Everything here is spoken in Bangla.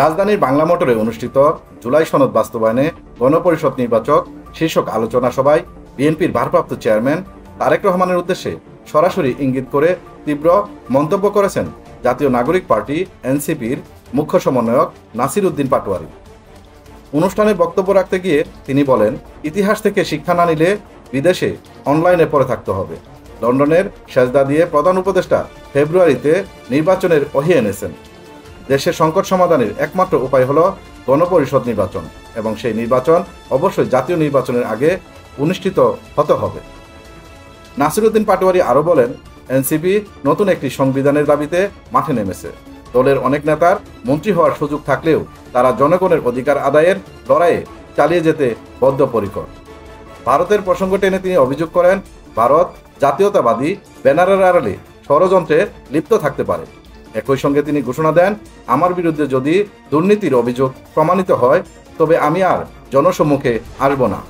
রাজধানীর বাংলা মোটরে অনুষ্ঠিত জুলাই সনদ বাস্তবায়নে গণপরিষদ নির্বাচক শীর্ষক আলোচনা সভায় বিএনপির ভারপ্রাপ্ত চেয়ারম্যান তারেক রহমানের উদ্দেশ্যে সরাসরি ইঙ্গিত করে তীব্র মন্তব্য করেছেন জাতীয় নাগরিক পার্টি এনসিপির মুখ্য সমন্বয়ক নাসির উদ্দিন পাটোয়ারি। অনুষ্ঠানে বক্তব্য রাখতে গিয়ে তিনি বলেন, ইতিহাস থেকে শিক্ষা না নিলে বিদেশে অনলাইনে পড়ে থাকতে হবে। লন্ডনের সেজদা দিয়ে প্রধান উপদেষ্টা ফেব্রুয়ারিতে নির্বাচনের ওহি এনেছেন। দেশের সংকট সমাধানের একমাত্র উপায় হলো গণপরিষদ নির্বাচন এবং সেই নির্বাচন অবশ্যই জাতীয় নির্বাচনের আগে অনুষ্ঠিত হতে হবে। নাসির উদ্দিন পাটোয়ারি আরও বলেন, এনসিপি নতুন একটি সংবিধানের দাবিতে মাঠে নেমেছে। দলের অনেক নেতার মন্ত্রী হওয়ার সুযোগ থাকলেও তারা জনগণের অধিকার আদায়ের লড়াইয়ে চালিয়ে যেতে বদ্ধপরিকর। ভারতের প্রসঙ্গ টেনে তিনি অভিযোগ করেন, ভারত জাতীয়তাবাদী ব্যানারের আড়ালে ষড়যন্ত্রে লিপ্ত থাকতে পারে। একই সঙ্গে তিনি ঘোষণা দেন, আমার বিরুদ্ধে যদি দুর্নীতির অভিযোগ প্রমাণিত হয় তবে আমি আর জনসম্মুখে আসব না।